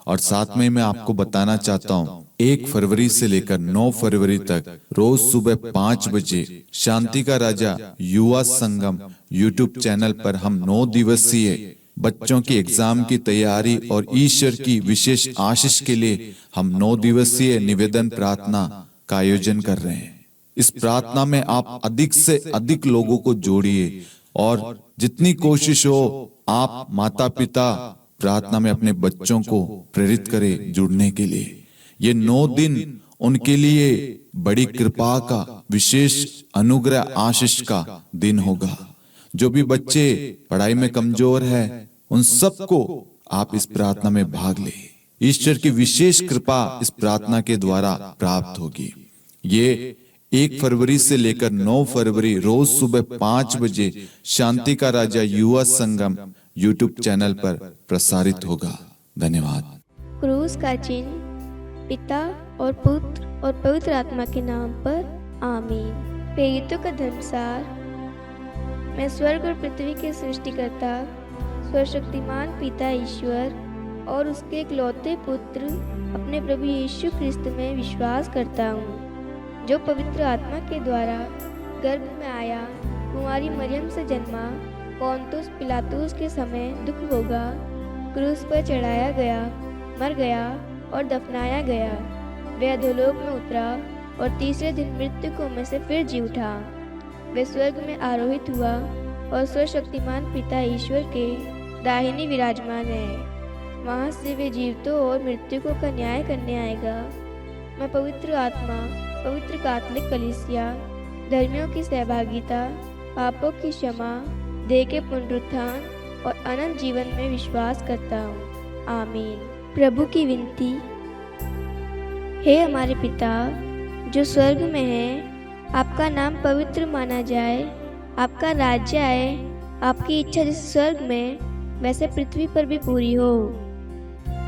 और साथ में मैं आपको बताना चाहता हूँ 1 फरवरी से लेकर 9 फरवरी तक रोज सुबह 5 बजे शांति का राजा युवा संगम यूट्यूब चैनल पर हम 9 दिवसीय बच्चों की एग्जाम की तैयारी और ईश्वर की विशेष आशीष के लिए हम 9 दिवसीय निवेदन प्रार्थना का आयोजन कर रहे हैं। इस प्रार्थना में आप अधिक से अधिक लोगों को जोड़िए और जितनी कोशिश हो आप माता पिता प्रार्थना में अपने बच्चों को प्रेरित करें जुड़ने के लिए। ये 9 दिन उनके लिए बड़ी कृपा का, विशेष अनुग्रह आशीष का दिन होगा। जो भी बच्चे पढ़ाई में कमजोर है उन सबको आप इस प्रार्थना में भाग ले। ईश्वर की विशेष कृपा इस प्रार्थना के द्वारा प्राप्त होगी। ये 1 फरवरी से लेकर 9 फरवरी रोज सुबह 5 बजे शांति का राजा युवा संगम यूट्यूब चैनल पर प्रसारित होगा। धन्यवाद। क्रूस का चिन्ह पिता और पुत्र और पवित्र आत्मा के नाम पर आमीन। प्रेरितों का धर्मसार। मैं स्वर्ग और पृथ्वी के सृष्टिकर्ता सर्वशक्तिमान पिता ईश्वर और उसके इकलौते पुत्र अपने प्रभु यीशु ख्रिस्त में विश्वास करता हूँ, जो पवित्र आत्मा के द्वारा गर्भ में आया, कुंवारी मरियम से जन्मा, पोंतुस पिलातुस के समय दुख भोगा, क्रूस पर चढ़ाया गया, मर गया और दफनाया गया। वह अधोलोक में उतरा और तीसरे दिन मृतकों में से फिर जी उठा। वह स्वर्ग में आरोहित हुआ और सर्वशक्तिमान पिता ईश्वर के दाहिने विराजमान है। वहाँ से वे जीवितों और मृतकों का न्याय करने आएगा। मैं पवित्र आत्मा, पवित्र कैथोलिक कलीसिया, धर्मियों की सहभागिता, पापों की क्षमा, देह के पुनरुत्थान और अनंत जीवन में विश्वास करता हूँ। आमीन। प्रभु की विनती। हे हमारे पिता जो स्वर्ग में है, आपका नाम पवित्र माना जाए, आपका राज्य आए, आपकी इच्छा जैसे स्वर्ग में वैसे पृथ्वी पर भी पूरी हो।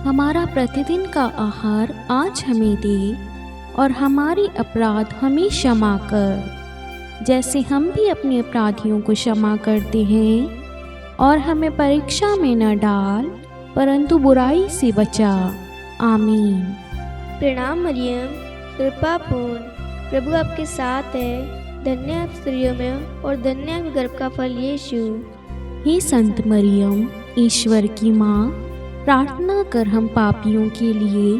हमारा प्रतिदिन का आहार आज हमें दे और हमारी अपराध हमें क्षमा कर, जैसे हम भी अपने अपराधियों को क्षमा करते हैं, और हमें परीक्षा में न डाल परंतु बुराई से बचा। आमीन। प्रणाम मरियम, कृपा पूर्ण, प्रभु आपके साथ है, धन्य आप स्त्रियों में और धन्य आपके गर्भ का फल यीशु। हे संत मरियम, ईश्वर की माँ, प्रार्थना कर हम पापियों के लिए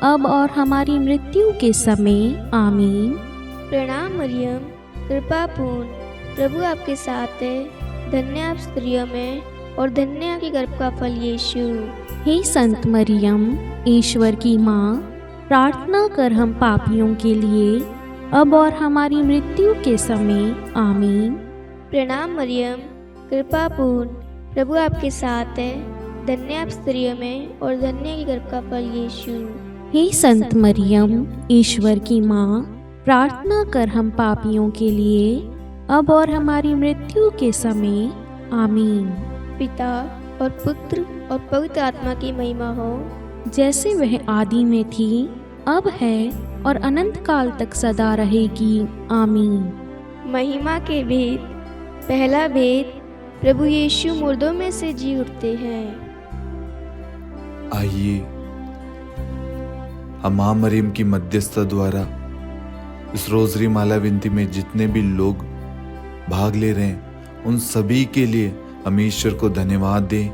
अब और हमारी मृत्यु के समय। आमीन। प्रणाम मरियम, कृपा पूर्ण, प्रभु आपके साथ है, धन्य आप स्त्रियों में और धन्य आपके गर्भ का फल यीशु। हे संत मरियम, ईश्वर की माँ, प्रार्थना कर हम पापियों के लिए अब और हमारी मृत्यु के समय। आमीन। प्रणाम मरियम, कृपा पूर्ण, प्रभु आपके साथ है, धन्य आप स्त्रियों में और धन्य के गर्भ का फल यीशु। हे संत मरियम, ईश्वर की माँ, प्रार्थना कर हम पापियों के लिए अब और हमारी मृत्यु के समय। आमीन। पिता और पुत्र और पवित्र आत्मा की महिमा हो, जैसे वह आदि में थी, अब है और अनंत काल तक सदा रहेगी। आमीन। महिमा के भेद। पहला भेद, प्रभु यीशु मुर्दों में से जी उठते हैं। आइए हम मां मरियम की मध्यस्थता द्वारा इस रोजरी माला विनती में जितने भी लोग भाग ले रहे हैं उन सभी के लिए हम ईश्वर को धन्यवाद दें,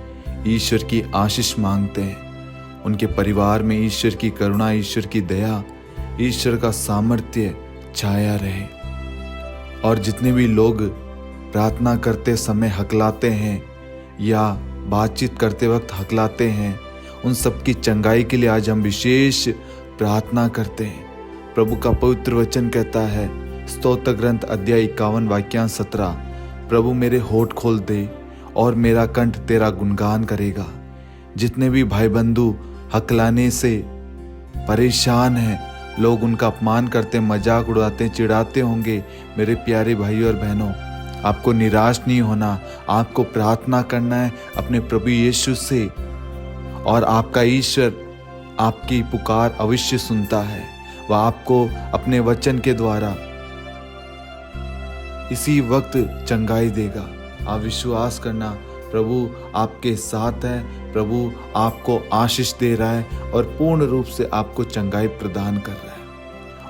ईश्वर की आशीष मांगते हैं। उनके परिवार में ईश्वर की करुणा, ईश्वर की दया, ईश्वर का सामर्थ्य छाया रहे। और जितने भी लोग प्रार्थना करते समय हकलाते हैं या बातचीत करते वक्त हकलाते हैं, उन सब की चंगाई के लिए आज हम विशेष प्रार्थना करते हैं। प्रभु का पवित्र वचन कहता है, स्तोत्र ग्रंथ अध्याय 51 वाक्यांश 17, प्रभु मेरे होठ खोल दे और मेरा कंठ तेरा गुणगान करेगा। जितने भी भाई बंधु हकलाने से परेशान हैं, लोग उनका अपमान करते, मजाक उड़ाते, चिढ़ाते होंगे, मेरे प्यारे भाइयों और बहनों, आपको निराश नहीं होना, आपको प्रार्थना करना है अपने प्रभु यीशु से, और आपका ईश्वर आपकी पुकार अवश्य सुनता है। वह आपको अपने वचन के द्वारा इसी वक्त चंगाई देगा। आप विश्वास करना, प्रभु आपके साथ है, प्रभु आपको आशीष दे रहा है और पूर्ण रूप से आपको चंगाई प्रदान कर रहा है।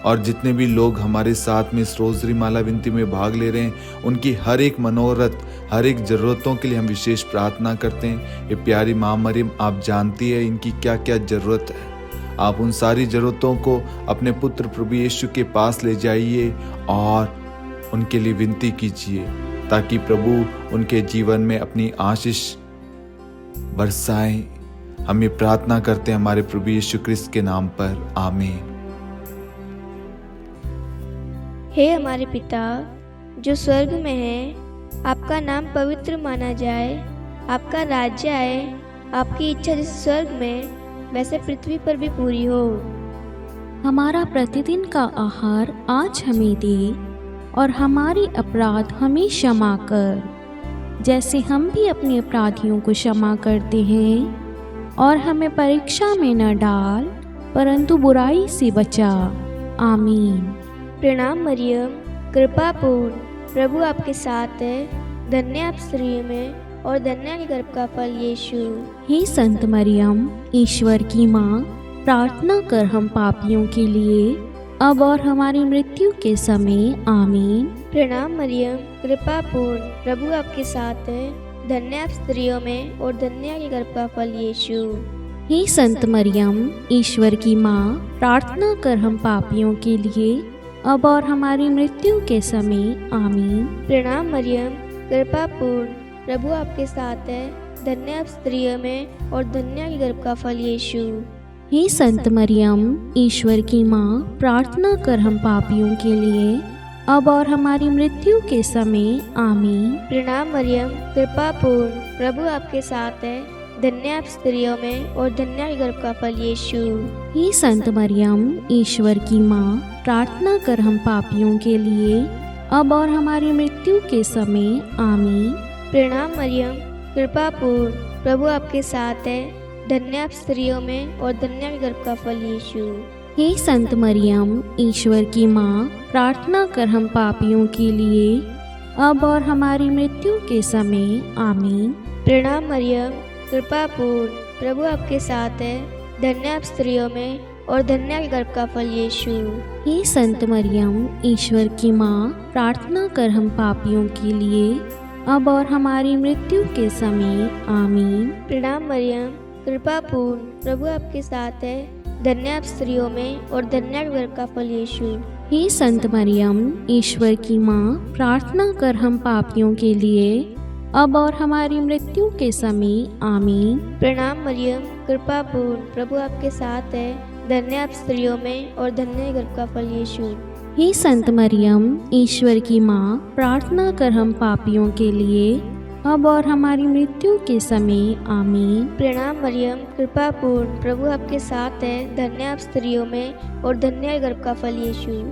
और जितने भी लोग हमारे साथ में इस रोजरी माला विनती में भाग ले रहे हैं, उनकी हर एक मनोरथ, हर एक ज़रूरतों के लिए हम विशेष प्रार्थना करते हैं। ये प्यारी माँ मरियम, आप जानती है इनकी क्या क्या ज़रूरत है। आप उन सारी ज़रूरतों को अपने पुत्र प्रभु यीशु के पास ले जाइए और उनके लिए विनती कीजिए, ताकि प्रभु उनके जीवन में अपनी आशीष बरसाएं। हम ये प्रार्थना करते हैं हमारे प्रभु यीशु क्रिस्त के नाम पर, आमीन। हे हमारे पिता जो स्वर्ग में है, आपका नाम पवित्र माना जाए, आपका राज्य आए, आपकी इच्छा जैसे स्वर्ग में वैसे पृथ्वी पर भी पूरी हो। हमारा प्रतिदिन का आहार आज हमें दे, और हमारे अपराध हमें क्षमा कर, जैसे हम भी अपने अपराधियों को क्षमा करते हैं, और हमें परीक्षा में न डाल, परंतु बुराई से बचा। आमीन। प्रणाम मरियम, कृपा पूर्ण, प्रभु आपके साथ है, धन्य आप स्त्रियों में और धन्य के गर्भ का फल यीशु। हे संत मरियम, ईश्वर की माँ, प्रार्थना कर हम पापियों के लिए, अब और हमारी मृत्यु के समय। आमीन। प्रणाम मरियम, कृपा पूर्ण, प्रभु आपके साथ है, धन्य आप स्त्रियों में और धन्य के गर्भ का फल यीशु। हे संत मरियम, ईश्वर की माँ, प्रार्थना कर हम पापियों के लिए, अब और हमारी मृत्यु के समय। आमीन। प्रणाम मरियम, कृपा पूर्ण, प्रभु आपके साथ है, धन्य आप स्त्रियों में और धन्य के गर्भ का फल यीशु। हे संत मरियम, ईश्वर की माँ, प्रार्थना कर हम पापियों के लिए, अब और हमारी मृत्यु के समय। आमीन। प्रणाम मरियम, कृपा पूर्ण, प्रभु आपके साथ है, धन्य आप स्त्रियों में और धन्य के गर्भ का फल यीशु। हे संत मरियम, ईश्वर की माँ, प्रार्थना कर हम पापियों के लिए, अब और हमारी मृत्यु के समय। आमीन। प्रणाम मरियम, कृपा पूर्ण, प्रभु आपके साथ है, धन्य आप स्त्रियों में और धन्य के गर्भ का फल यीशु। हे संत मरियम, ईश्वर की माँ, प्रार्थना कर हम पापियों के लिए, अब और हमारी मृत्यु के समय। आमीन। प्रणाम मरियम, कृपा पूर्ण, प्रभु आपके साथ है, धन्य आप स्त्रियों में और धन्य के गर्भ का फल यीशु। हे संत मरियम, ईश्वर की माँ, प्रार्थना कर हम पापियों के लिए, अब और हमारी मृत्यु के समय। आमीन। प्रणाम मरियम, कृपा पूर्ण, प्रभु आपके साथ है, धन्य आप स्त्रियों में और धन्य के गर्भ का फल यीशु। हे संत मरियम, ईश्वर की माँ, प्रार्थना कर हम पापियों के लिए, अब और हमारी मृत्यु के समय। आमीन। प्रणाम मरियम, कृपा पूर्ण, प्रभु आपके साथ है, धन्य आप स्त्रियों में और धन्य के गर्भ का फल यीशु। हे संत मरियम, ईश्वर की माँ, प्रार्थना कर हम पापियों के लिए, अब और हमारी मृत्यु के समय। आमीन। प्रणाम मरियम, कृपा पूर्ण, प्रभु आपके साथ है, धन्य आप स्त्रियों में और धन्य के गर्भ का फल यीशु।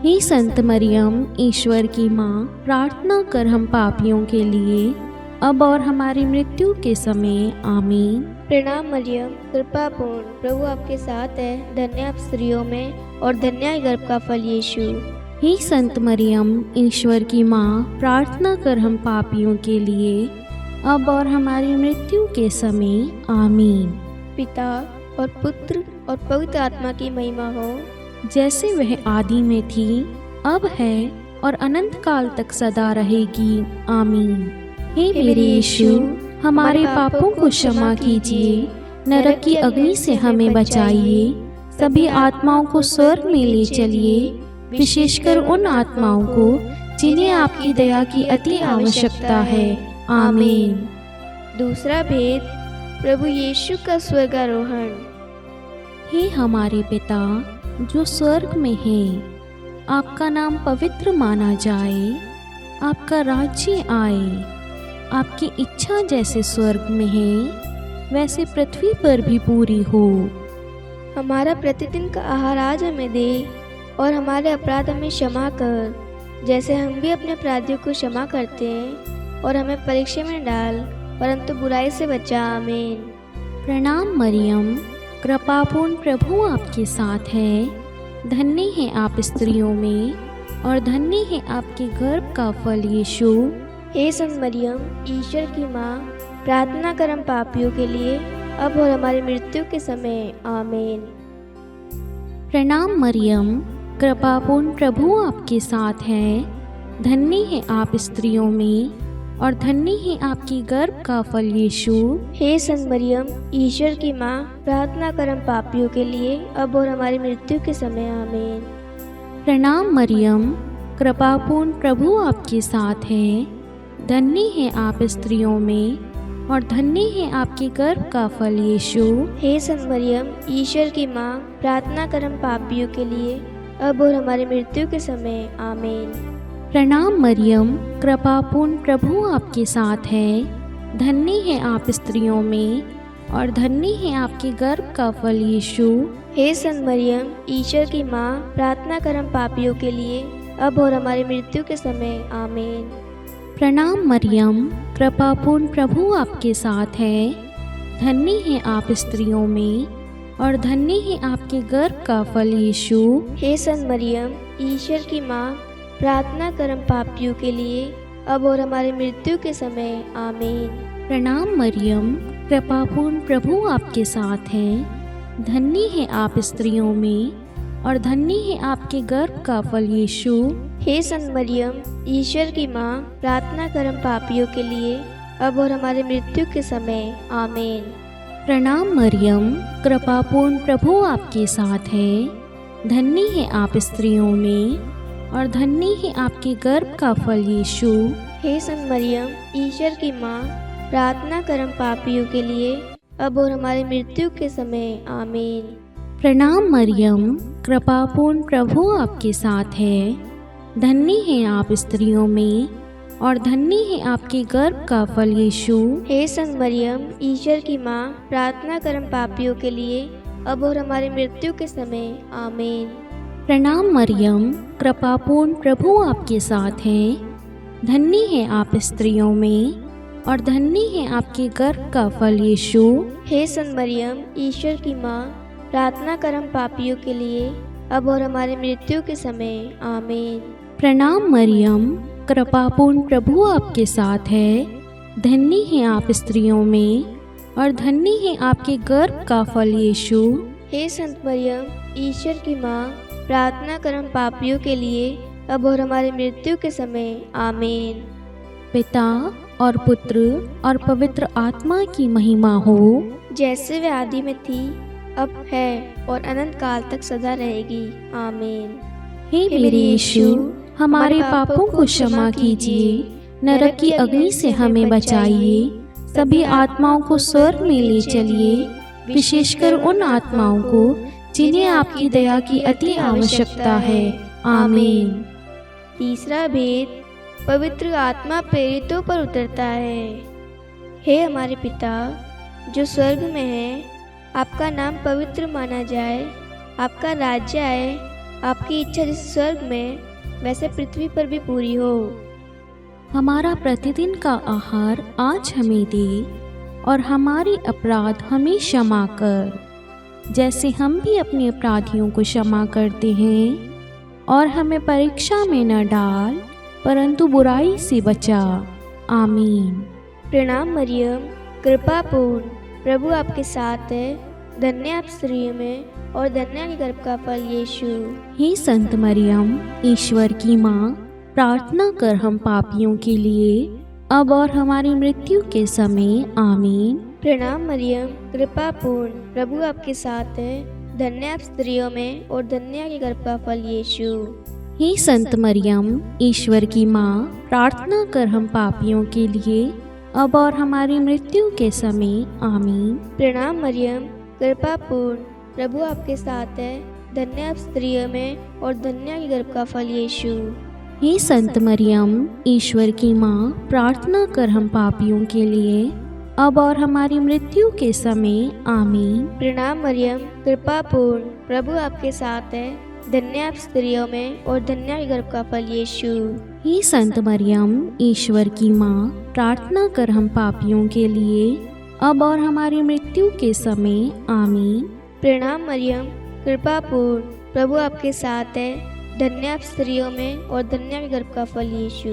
हे संत मरियम, ईश्वर की माँ, प्रार्थना कर हम पापियों के लिए, अब और हमारी मृत्यु के समय। आमीन। प्रणाम मरियम, कृपा पूर्ण, प्रभु आपके साथ है, धन्य आप स्त्रियों में और धन्य के गर्भ का फल यीशु। हे संत मरियम, ईश्वर की माँ, प्रार्थना कर हम पापियों के लिए, अब और हमारी मृत्यु के समय। आमीन। पिता और पुत्र और पवित्र आत्मा की महिमा हो, जैसे वह आदि में थी, अब है और अनंत काल तक सदा रहेगी। आमीन। हे मेरे यीशु, हमारे पापों को क्षमा कीजिए, नरक की अग्नि से हमें बचाइए, सभी आत्माओं को स्वर्ग में ले चलिए, विशेषकर उन आत्माओं को जिन्हें आपकी दया की अति आवश्यकता है। आमीन। दूसरा भेद, प्रभु यीशु का स्वर्गारोहण। हे हमारे पिता जो स्वर्ग में है, आपका नाम पवित्र माना जाए, आपका राज्य आए, आपकी इच्छा जैसे स्वर्ग में है वैसे पृथ्वी पर भी पूरी हो। हमारा प्रतिदिन का आहार आज हमें दे, और हमारे अपराध हमें क्षमा कर, जैसे हम भी अपने अपराधियों को क्षमा करते हैं, और हमें परीक्षा में डाल, परंतु बुराई से बचा। आमीन। प्रणाम मरियम, कृपापूर्ण, प्रभु आपके साथ है, धन्य है आप स्त्रियों में और धन्य है आपके गर्भ का फल यीशु। हे संत मरियम, ईश्वर की माँ, प्रार्थना कर हम पापियों के लिए, अब और हमारी मृत्यु के समय आमीन। प्रणाम मरियम, कृपापूर्ण प्रभु आपके साथ है। धन्य है आप स्त्रियों में और धन्य है आपकी गर्भ का फल यीशु। हे संत मरियम, ईश्वर की माँ, प्रार्थना कर हम पापियों के लिए, अब और हमारी मृत्यु के समय आमीन। प्रणाम मरियम, कृपापूर्ण प्रभु आपके साथ है। धन्य है आप स्त्रियों में और धन्य है आपके गर्भ का फल यीशु। हे संत मरियम, ईश्वर की माँ, प्रार्थना कर हम पापियों के लिए, अब और हमारी मृत्यु के समय आमीन। प्रणाम मरियम, कृपापूर्ण प्रभु आपके साथ है। धन्य है आप स्त्रियों में और धन्य है आपके गर्भ का फल यीशु। हे संत मरियम, ईश्वर की माँ, प्रार्थना कर हम पापियों के लिए, अब और हमारी मृत्यु के समय आमीन। प्रणाम मरियम, कृपापूर्ण प्रभु आपके साथ है। धन्य है आप स्त्रियों में और धन्य है आपके गर्भ का फल यीशु। हे संत मरियम, ईश्वर की माँ, प्रार्थना कर हम पापियों के लिए, अब और हमारी मृत्यु के समय आमीन। प्रणाम मरियम, कृपापूर्ण प्रभु आपके साथ है। धन्य है आप स्त्रियों में और धन्य है आपके गर्भ का फल यीशु। हे संत मरियम, ईश्वर की माँ, प्रार्थना कर हम पापियों के लिए, अब और हमारी मृत्यु के समय आमीन। प्रणाम मरियम, कृपापूर्ण प्रभु आपके साथ है। धन्य है आप स्त्रियों में और धन्य है आपके गर्भ का फल यीशु। हे संत मरियम, ईश्वर की माँ, प्रार्थना कर हम पापियों के लिए, अब और हमारी मृत्यु के समय आमीन। प्रणाम मरियम, कृपापूर्ण प्रभु आपके साथ है। धन्य है आप स्त्रियों में और धन्य है आपके गर्भ का फल यीशु। हे संत मरियम, ईश्वर की माँ, प्रार्थना कर हम पापियों के लिए, अब और हमारी मृत्यु के समय आमीन। प्रणाम मरियम, कृपापूर्ण प्रभु आपके साथ है। धन्य है आप स्त्रियों में और धन्य है आपके गर्भ का फल यीशु। हे संत मरियम, ईश्वर की माँ, प्रार्थना कर हम पापियों के लिए, अब और हमारी मृत्यु के समय आमीन। प्रणाम मरियम, कृपापूर्ण प्रभु आपके साथ है। धन्य है आप स्त्रियों में और धन्य है आपके गर्भ का फल यीशु। हे संत मरियम, ईश्वर की माँ, प्रार्थना कर हम पापियों के लिए, अब और हमारी मृत्यु के समय आमीन। पिता और पुत्र और पवित्र आत्मा की महिमा हो, जैसे वे आदि में थी, अब है और अनंत काल तक सदा रहेगी आमीन। हे मेरे यीशु, हमारे पापों को क्षमा कीजिए, नरक की अग्नि से हमें बचाइए, सभी आत्माओं को स्वर्ग में ले चलिए, विशेषकर उन आत्माओं को जिन्हें आपकी दया की अति आवश्यकता है आमीन। तीसरा भेद, पवित्र आत्मा प्रेरितों पर उतरता है। हे हमारे पिता जो स्वर्ग में है, आपका नाम पवित्र माना जाए, आपका राज्य आए, आपकी इच्छा जैसे स्वर्ग में वैसे पृथ्वी पर भी पूरी हो। हमारा प्रतिदिन का आहार आज हमें दे और हमारे अपराध हमें क्षमा कर, जैसे हम भी अपने अपराधियों को क्षमा करते हैं, और हमें परीक्षा में न डाल परंतु बुराई से बचा आमीन। प्रणाम मरियम, कृपापूर्ण प्रभु आपके साथ है। धन्य आप स्त्रियों में और धन्य आपके गर्भ का फल यीशु। हे संत मरियम, ईश्वर की माँ, प्रार्थना कर हम पापियों के लिए, अब और हमारी मृत्यु के समय आमीन। प्रणाम मरियम, कृपापूर्ण प्रभु आपके साथ है। धन्य आप स्त्रियों में और धन्य आपके गर्भ का फल यीशु। हे संत मरियम, ईश्वर की माँ, प्रार्थना कर हम पापियों के लिए, अब और हमारी मृत्यु के समय आमीन। प्रणाम मरियम, कृपापूर्ण प्रभु आपके साथ है। धन्य आप स्त्रियों में और धन्य आपके गर्भ का फल यीशु। हे संत मरियम, ईश्वर की माँ, प्रार्थना कर हम पापियों के लिए, अब और हमारी मृत्यु के समय आमीन। प्रणाम मरियम, कृपापूर्ण प्रभु आपके साथ है। धन्य आप स्त्रियों में और धन्य आपके गर्भ का फल यीशु। हे संत मरियम, ईश्वर की माँ, प्रार्थना कर हम पापियों के लिए, अब और हमारी मृत्यु के समय आमीन। प्रणाम मरियम, कृपापूर्ण प्रभु आपके साथ है। धन्य आप स्त्रियों में और धन्य आपके गर्भ का फल यीशु।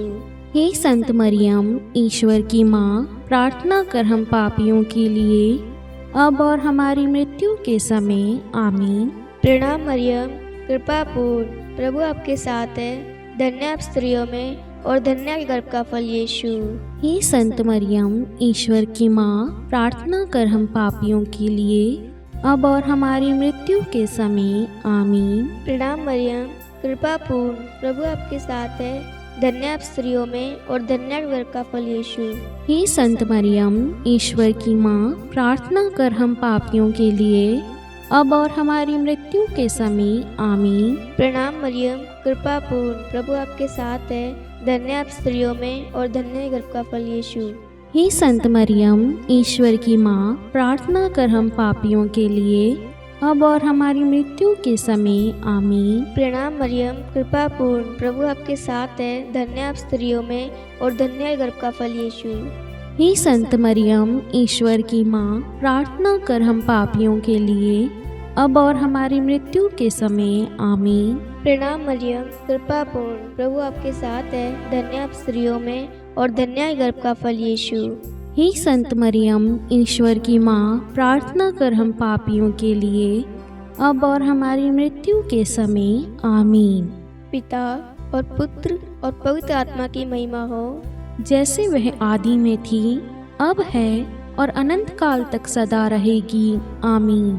हे संत मरियम, ईश्वर की माँ, प्रार्थना कर हम पापियों के लिए अब और हमारी मृत्यु के समय आमीन। प्रणाम मरियम, कृपा पूर्ण, प्रभु आपके साथ है। धन्य आप स्त्रियों में और धन्य आपके गर्भ का फल यीशु। हे संत मरियम, ईश्वर की माँ, प्रार्थना कर हम पापियों के लिए अब और हमारी मृत्यु के समय आमीन। प्रणाम मरियम, कृपा पूर्ण, प्रभु आपके साथ है। धन्य आप स्त्रियों में और धन्य आपके गर्भ का फल यीशु। हे संत मरियम, ईश्वर की माँ, प्रार्थना कर हम पापियों के लिए अब और हमारी मृत्यु के समय आमीन। प्रणाम मरियम, कृपा पूर्ण, प्रभु आपके साथ है। धन्य आप स्त्रियों में और धन्य आपके गर्भ का फल यीशु। हे संत मरियम, ईश्वर की माँ, प्रार्थना कर हम पापियों के लिए अब और हमारी मृत्यु के समय आमीन। प्रणाम मरियम, कृपा पूर्ण, प्रभु आपके साथ है। धन्य आप स्त्रियों में और धन्य आपके गर्भ का फल यीशु। हे संत मरियम, ईश्वर की माँ, प्रार्थना कर हम पापियों के लिए अब और हमारी मृत्यु के समय आमीन। प्रणाम मरियम, कृपा पूर्ण, प्रभु आपके साथ है। धन्य आप स्त्रियों में और धन्य आपके गर्भ का फल यीशु। हे संत मरियम, ईश्वर की माँ, प्रार्थना कर हम पापियों के लिए अब और हमारी मृत्यु के समय आमीन। पिता और पुत्र और पवित्र आत्मा की महिमा हो, जैसे वह आदि में थी, अब है और अनंत काल तक सदा रहेगी आमीन।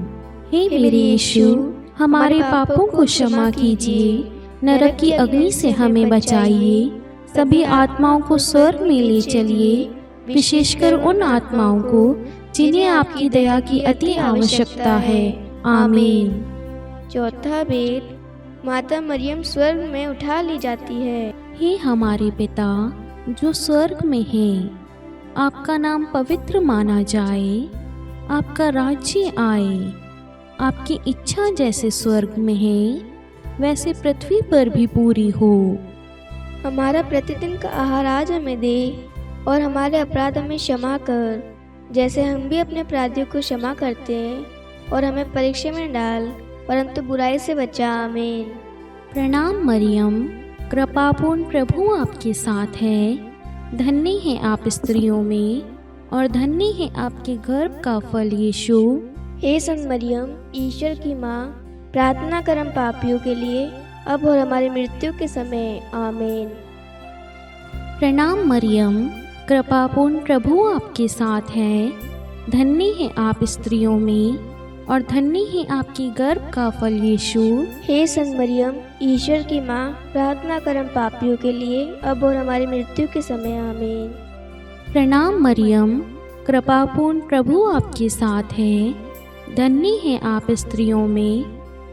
हे मेरे यीशु, हमारे पापों को क्षमा कीजिए, नरक की अग्नि से हमें बचाइए, सभी आत्माओं को स्वर्ग में ले चलिए, विशेषकर उन आत्माओं को जिन्हें आपकी दया की अति आवश्यकता है आमीन। चौथा भेद, माता मरियम स्वर्ग में उठा ली जाती है। हे हमारे पिता जो स्वर्ग में है, आपका नाम पवित्र माना जाए, आपका राज्य आए, आपकी इच्छा जैसे स्वर्ग में है वैसे पृथ्वी पर भी पूरी हो। हमारा प्रतिदिन का आहार आज हमें दे और हमारे अपराध हमें क्षमा कर, जैसे हम भी अपने अपराधियों को क्षमा करते हैं, और हमें परीक्षा में न डाल परंतु बुराई से बचा आमीन। प्रणाम मरियम, कृपापूर्ण, प्रभु आपके साथ है। धन्य है आप स्त्रियों में और धन्य है आपके गर्भ का फल यीशु। हे संत मरियम, ईश्वर की माँ, प्रार्थना कर हम पापियों के लिए अब और हमारी मृत्यु के समय आमीन। प्रणाम मरियम, कृपापूर्ण, प्रभु आपके साथ है। धन्य है आप स्त्रियों में और धन्य है आपके गर्भ का फल यीशु। हे संत मरियम, ईश्वर की माँ, प्रार्थना कर हम पापियों के लिए अब और हमारी मृत्यु के समय आमीन। प्रणाम मरियम, कृपापूर्ण, प्रभु आपके साथ है। धन्य है आप स्त्रियों में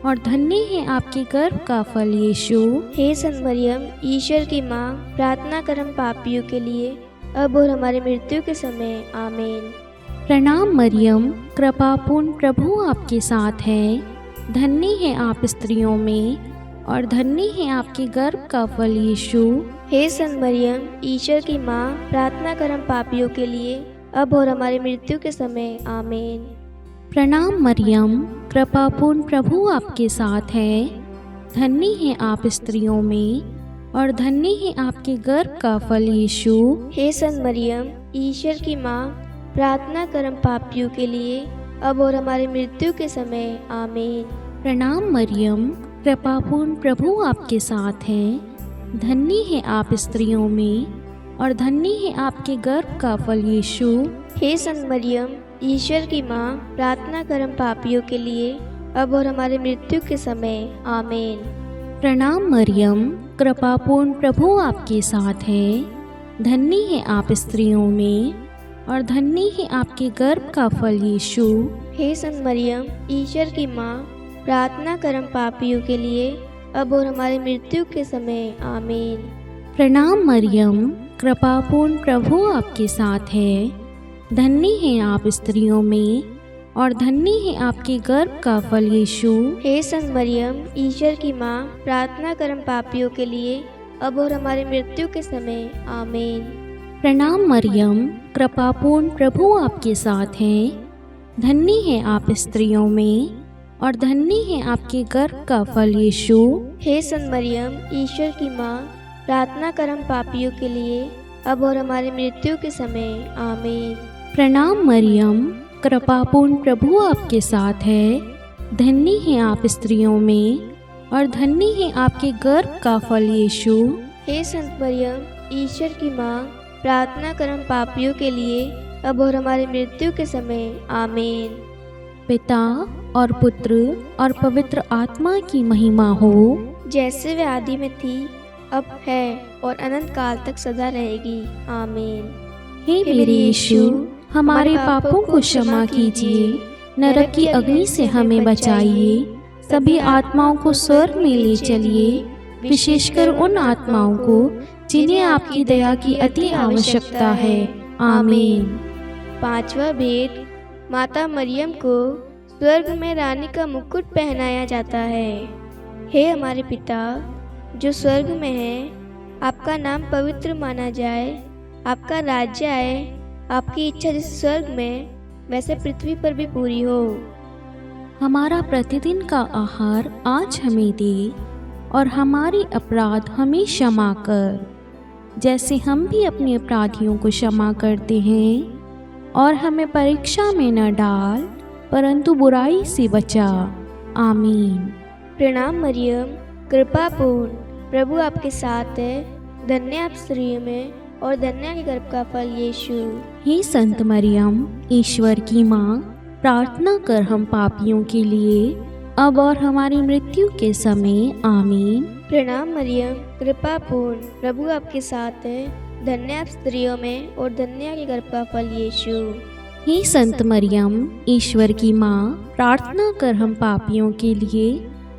और धन्य है आपके गर्भ का फल यीशु। हे संत मरियम, ईश्वर की माँ, प्रार्थना कर हम पापियों के लिए अब और हमारी मृत्यु के समय आमीन। प्रणाम मरियम, कृपापूर्ण, प्रभु आपके साथ है। धन्य है आप स्त्रियों में और धन्य है आपके गर्भ का फल यीशु। हे संत मरियम, ईश्वर की माँ, प्रार्थना कर हम पापियों के लिए अब और हमारी मृत्यु के समय आमीन। प्रणाम मरियम, कृपापूर्ण, प्रभु आपके साथ है। धन्य है आप स्त्रियों में और धन्य है आपके गर्भ का फल यीशु। हे संत मरियम, ईश्वर की माँ, प्रार्थना कर हम पापियों के लिए अब और हमारी मृत्यु के समय आमीन। प्रणाम मरियम, कृपापूर्ण, प्रभु आपके साथ है। धन्य है आप स्त्रियों में और धन्य है आपके गर्भ का फल यीशु। हे संत मरियम, ईश्वर की माँ, प्रार्थना कर हम पापियों के लिए अब और हमारी मृत्यु के समय आमीन। प्रणाम मरियम, कृपापूर्ण, प्रभु आपके साथ है। धन्य है आप स्त्रियों में और धन्य है आपके गर्भ का फल यीशु। हे संत मरियम, ईश्वर की माँ, प्रार्थना कर हम पापियों के लिए अब और हमारी मृत्यु के समय आमीन। प्रणाम मरियम, कृपापूर्ण, प्रभु आपके साथ है। धन्य है आप स्त्रियों में और धन्य है आपके गर्भ का फल यीशु। हे संत मरियम, ईश्वर की माँ, प्रार्थना कर हम पापियों के लिए अब और हमारी मृत्यु के समय आमीन। प्रणाम मरियम, कृपापूर्ण, प्रभु आपके साथ है। धन्य है आप स्त्रियों में और धन्य है आपके गर्भ का फल यीशु। हे संत मरियम, ईश्वर की माँ, प्रार्थना कर हम पापियों के लिए अब और हमारी मृत्यु के समय आमीन। प्रणाम मरियम, कृपापूर्ण प्रभु आपके साथ है। धन्य हैं आप स्त्रियों में और धन्य है आपके गर्भ का फल यीशु। हे संत मरियम, ईश्वर की माँ, प्रार्थना कर हम पापियों के लिए अब और हमारी मृत्यु के समय आमीन। पिता और पुत्र और पवित्र आत्मा की महिमा हो, जैसे वे आदि में थी, अब है और अनंत काल तक सदा रहेगी आमीन। हे मेरे यीशु, हमारे पापों को क्षमा कीजिए, नरक की अग्नि से हमें बचाइए, सभी आत्माओं को स्वर्ग में ले चलिए, विशेषकर उन आत्माओं को जिन्हें आपकी दया की अति आवश्यकता है आमीन। पांचवा भेद, माता मरियम को स्वर्ग में रानी का मुकुट पहनाया जाता है। हे हमारे पिता जो स्वर्ग में है, आपका नाम पवित्र माना जाए, आपका राज्य आए, आपकी इच्छा जैसे स्वर्ग में वैसे पृथ्वी पर भी पूरी हो। हमारा प्रतिदिन का आहार आज हमें दे और हमारे अपराध हमें क्षमा कर, जैसे हम भी अपने अपराधियों को क्षमा करते हैं, और हमें परीक्षा में न डाल परंतु बुराई से बचा आमीन। प्रणाम मरियम, कृपा पूर्ण, प्रभु आपके साथ है, धन्य आप स्त्रियों में और धन्य के गर्भ का फल यीशु। हे संत मरियम, ईश्वर की माँ, प्रार्थना कर हम पापियों के लिए अब और हमारी मृत्यु के समय आमीन। प्रणाम मरियम, कृपा पूर्ण, प्रभु आपके साथ है, धन्य आप स्त्रियों में और धन्य के गर्भ का फल यीशु। हे संत मरियम, ईश्वर की माँ, प्रार्थना कर हम पापियों के लिए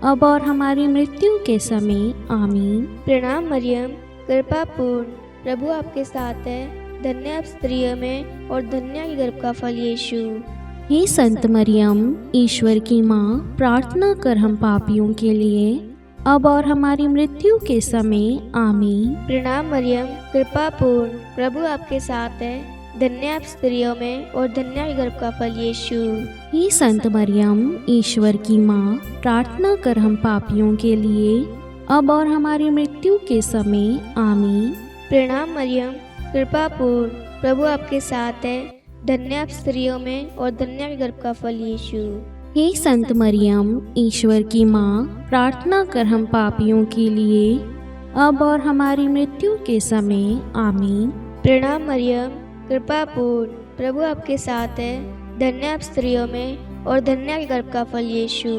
अब और हमारी मृत्यु के समय आमीन। प्रणाम मरियम, कृपा पूर्ण, प्रभु आपके साथ है, धन्य आप स्त्रियों में और धन्य के गर्भ का फल यीशु। हे संत मरियम, ईश्वर की माँ, प्रार्थना कर हम पापियों के लिए अब और हमारी मृत्यु के समय आमीन। प्रणाम मरियम, कृपा पूर्ण, प्रभु आपके साथ है, धन्य आप स्त्रियों में और धन्य के गर्भ का फल यीशु। हे संत मरियम, ईश्वर की माँ, प्रार्थना कर हम पापियों के लिए अब और हमारी मृत्यु के समय आमीन। प्रणाम मरियम, कृपा पूर्ण, प्रभु आपके साथ है, धन्य आप स्त्रियों में और धन्य के गर्भ का फल यीशु। हे संत मरियम, ईश्वर की माँ, प्रार्थना कर हम पापियों के लिए अब और हमारी मृत्यु के समय आमीन। प्रणाम मरियम, कृपा पूर्ण, प्रभु आपके साथ है, धन्य आप स्त्रियों में और धन्य के गर्भ का फल यीशु।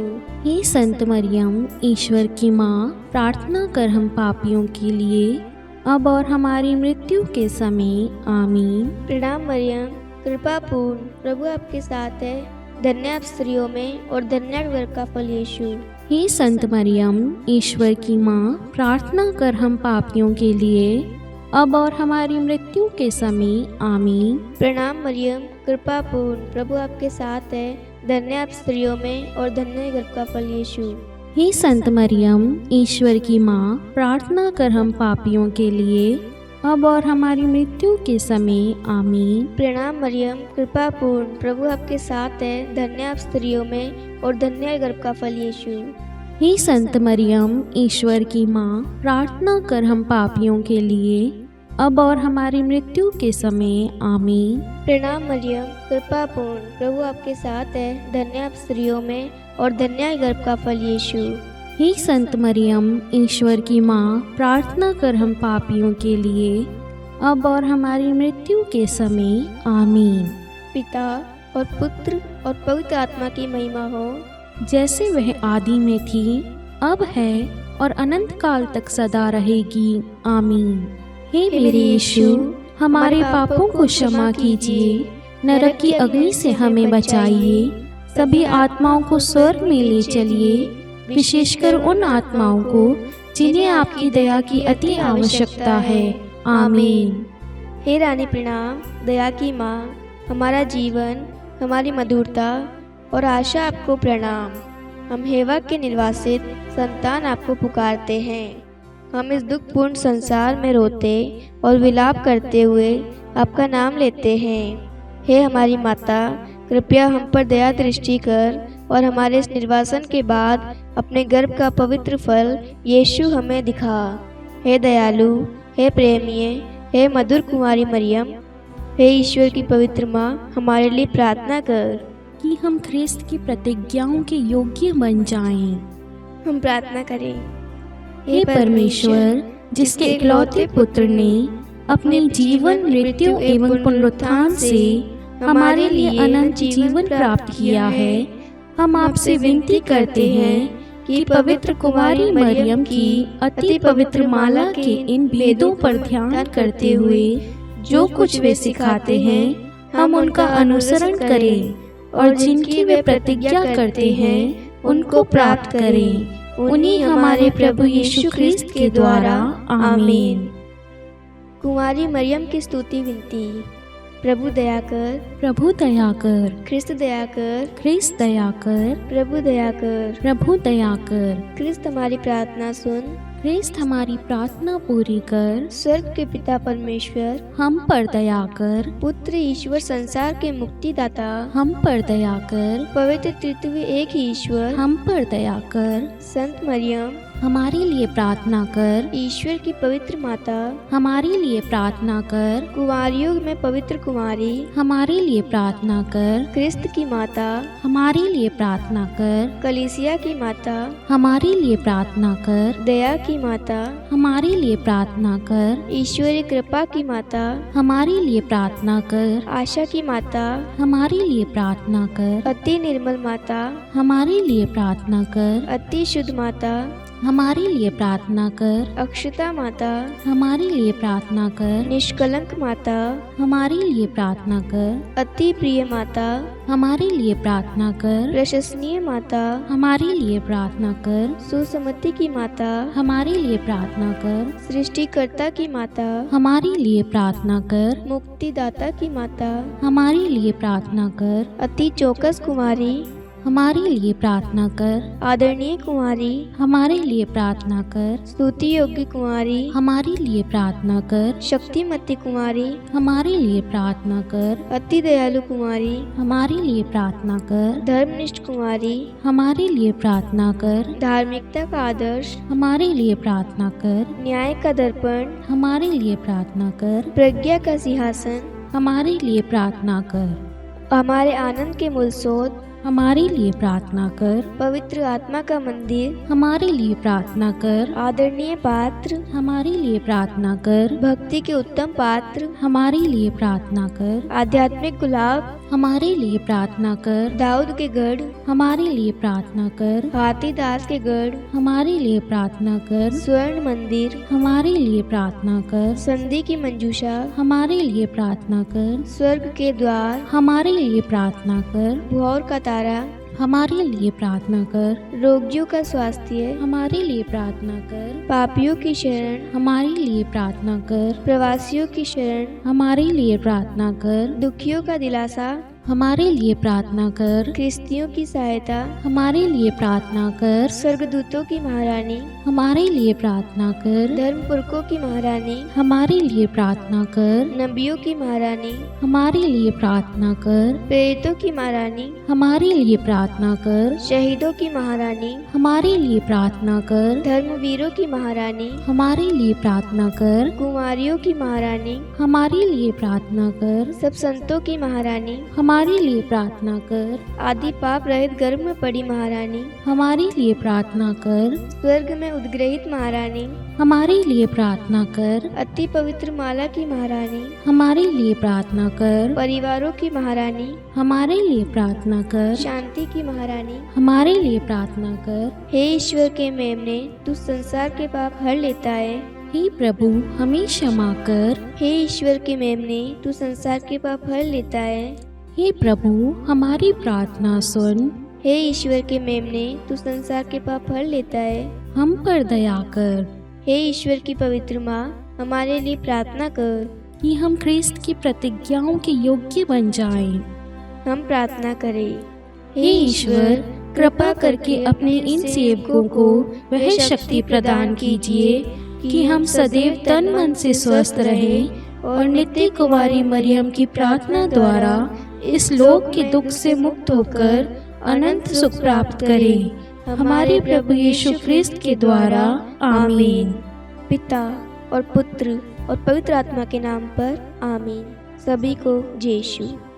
हे संत मरियम, ईश्वर की माँ, प्रार्थना कर हम पापियों के लिए अब और हमारी मृत्यु के समय आमीन। प्रणाम मरियम, कृपा पूर्ण, प्रभु आपके साथ है, धन्य आप स्त्रियों में और धन्य के गर्भ का फल यीशु। हे संत मरियम, ईश्वर की माँ, प्रार्थना कर हम पापियों के लिए अब और हमारी मृत्यु के समय आमीन। प्रणाम मरियम, कृपा पूर्ण, प्रभु आपके साथ है, धन्य आप स्त्रियों में और धन्य के गर्भ का फल यीशु। हे संत मरियम, ईश्वर की माँ, प्रार्थना कर हम पापियों के लिए अब और हमारी मृत्यु के समय आमीन। प्रणाम मरियम, कृपा पूर्ण, प्रभु आपके साथ है, धन्य आप स्त्रियों में और धन्य के गर्भ का फल यीशु। हे संत मरियम, ईश्वर की माँ, प्रार्थना कर हम पापियों के लिए अब और हमारी मृत्यु के समय आमीन। प्रणाम मरियम, कृपा पूर्ण, प्रभु आपके साथ है, धन्य आप स्त्रियों में और धन्य के गर्भ का फल यीशु। हे संत मरियम, ईश्वर की माँ, प्रार्थना कर हम पापियों के लिए अब और हमारी मृत्यु के समय आमीन। पिता और पुत्र और पवित्र आत्मा की महिमा हो, जैसे वह आदि में थी, अब है और अनंत काल तक सदा रहेगी आमीन। हे मेरे यीशु, हमारे पापों को क्षमा कीजिए, नरक की अग्नि से हमें बचाइए, सभी आत्माओं को स्वर्ग में ले चलिए, विशेषकर उन आत्माओं को जिन्हें आपकी दया की अति आवश्यकता है आमीन। हे रानी प्रणाम, दया की माँ, हमारा जीवन, हमारी मधुरता और आशा आपको प्रणाम। हम हेवा के निर्वासित संतान आपको पुकारते हैं। हम इस दुखपूर्ण संसार में रोते और विलाप करते हुए आपका नाम लेते हैं। हे हमारी माता, कृपया हम पर दया दृष्टि कर और हमारे इस निर्वासन के बाद अपने गर्भ का पवित्र फल यीशु हमें दिखा। हे दयालु, हे प्रेमीय, हे मधुर कुमारी मरियम, हे ईश्वर की पवित्र माँ, हमारे लिए प्रार्थना कर। कि हम ख्रिस्त की प्रतिज्ञाओं के योग्य बन जाएं। हम प्रार्थना करें। हे परमेश्वर, जिसके इकलौते पुत्र ने अपने जीवन, मृत्यु एवं पुनरुत्थान से हमारे लिए अनंत जीवन प्राप्त किया है, हम आपसे विनती करते हैं कि पवित्र कुमारी मरियम की अति पवित्र माला के इन भेदों पर ध्यान करते हुए जो कुछ वे सिखाते हैं, हम उनका अनुसरण करें और जिनकी वे प्रतिज्ञा करते हैं उनको प्राप्त करें। उन्हीं हमारे प्रभु यीशु ख्रिस्त के द्वारा। आमीन। कुमारी मरियम की स्तुति विनती। प्रभु दया कर, प्रभु दया कर, ख्रिस्त दया कर, ख्रिस्त दया कर, प्रभु दया कर, प्रभु दया कर। ख्रिस्त हमारी प्रार्थना सुन, ख्रिस्त हमारी प्रार्थना पूरी कर। स्वर्ग के पिता परमेश्वर, हम पर दया कर। पुत्र ईश्वर संसार के मुक्तिदाता, हम पर दया कर। पवित्र तृतीय एक ही ईश्वर, हम पर दया कर। संत मरियम, हमारे लिए प्रार्थना कर। ईश्वर की पवित्र माता, हमारे लिए प्रार्थना कर। कुंवारियों में पवित्र कुमारी, हमारे लिए प्रार्थना कर। ख्रिस्त की माता, हमारे लिए प्रार्थना कर। कलीसिया की माता, हमारे लिए प्रार्थना कर। दया की माता, हमारे लिए प्रार्थना कर। ईश्वरीय कृपा की माता, हमारे लिए प्रार्थना कर। आशा की माता, हमारे लिए प्रार्थना कर। अति निर्मल माता, हमारे लिए प्रार्थना कर। अति शुद्ध माता, हमारे लिए प्रार्थना कर। अक्षता माता, हमारे लिए प्रार्थना कर। निष्कलंक माता, हमारे लिए प्रार्थना कर। अति प्रिय माता, हमारे लिए प्रार्थना कर। प्रशंसनीय माता, हमारे लिए प्रार्थना कर। सुसमति की माता, हमारे लिए प्रार्थना कर। सृष्टिकर्ता की माता, हमारे लिए प्रार्थना कर। मुक्तिदाता की माता, हमारे लिए प्रार्थना कर। अति चौकस कुमारी, हमारे लिए प्रार्थना कर। आदरणीय कुमारी, हमारे लिए प्रार्थना कर। स्तुति योग्य कुमारी, हमारे लिए प्रार्थना कर। शक्तिमती कुमारी, हमारे लिए प्रार्थना कर। अति दयालु कुमारी, हमारे लिए प्रार्थना कर। धर्मनिष्ठ कुमारी, हमारे लिए प्रार्थना कर। धार्मिकता का आदर्श, हमारे लिए प्रार्थना कर। न्याय का दर्पण, हमारे लिए प्रार्थना कर। प्रज्ञा का सिंहासन, हमारे लिए प्रार्थना कर। हमारे आनंद के मूल स्रोत, हमारे लिए प्रार्थना कर। पवित्र आत्मा का मंदिर, हमारे लिए प्रार्थना कर। आदरणीय पात्र, हमारे लिए प्रार्थना कर। भक्ति के उत्तम पात्र, हमारे लिए प्रार्थना कर। आध्यात्मिक गुलाब, हमारे लिए प्रार्थना कर। दाऊद के गढ़, हमारे लिए प्रार्थना कर। हाथीदास के गढ़, हमारे लिए प्रार्थना कर। स्वर्ण मंदिर, हमारे लिए प्रार्थना कर। संधि की मंजूषा, हमारे लिए प्रार्थना कर। स्वर्ग के द्वार, हमारे लिए प्रार्थना कर। भोर का तारा, हमारे लिए प्रार्थना कर। रोगियों का स्वास्थ्य, हमारे लिए प्रार्थना कर। पापियों की शरण, हमारे लिए प्रार्थना कर। प्रवासियों की शरण, हमारे लिए प्रार्थना कर। दुखियों का दिलासा, हमारे लिए प्रार्थना कर। ख्रिस्तियों की सहायता, हमारे लिए प्रार्थना कर। स्वर्गदूतों की महारानी, हमारे लिए प्रार्थना कर। धर्मपुरखों की महारानी, हमारे लिए प्रार्थना कर। नबियों की महारानी, हमारे लिए प्रार्थना कर। प्रेरितों की महारानी, हमारे लिए प्रार्थना कर। शहीदों की महारानी, हमारे लिए प्रार्थना कर। धर्मवीरों की महारानी, हमारे लिए प्रार्थना कर। कुमारियों की महारानी, हमारे लिए प्रार्थना कर। सब संतों की महारानी, हमारे लिए प्रार्थना कर। आदि पाप रहित गर्भ में पड़ी महारानी, हमारे लिए प्रार्थना कर। स्वर्ग में उद्ग्रहित महारानी, हमारे लिए प्रार्थना कर। अति पवित्र माला की महारानी, हमारे लिए प्रार्थना कर। परिवारों की महारानी, हमारे लिए प्रार्थना कर। शांति की महारानी, हमारे लिए प्रार्थना कर। हे ईश्वर के मेमने, तू संसार के पाप हर लेता है। हे प्रभु, हमें क्षमा कर। हे ईश्वर के मेमने, तू संसार के पाप हर लेता है। हे प्रभु, हमारी प्रार्थना सुन। हे ईश्वर के मेमने, तू संसार के पाप हर लेता है। हम पर दया कर। हे ईश्वर की पवित्र माँ, हमारे लिए प्रार्थना कर कि हम ख्रिस्त की प्रतिज्ञाओं के योग्य बन जाएं। हम प्रार्थना करें। हे ईश्वर, कृपा करके अपने इन सेवकों को वह शक्ति प्रदान कीजिए कि हम सदैव तन मन से स्वस्थ रहें और नित्य कुमारी मरियम की प्रार्थना द्वारा इस लोक के दुख से मुक्त होकर अनंत सुख प्राप्त करें। हमारे प्रभु यीशु ख्रिस्त के द्वारा। आमीन। पिता और पुत्र और पवित्र आत्मा के नाम पर आमीन। सभी को जय यीशु।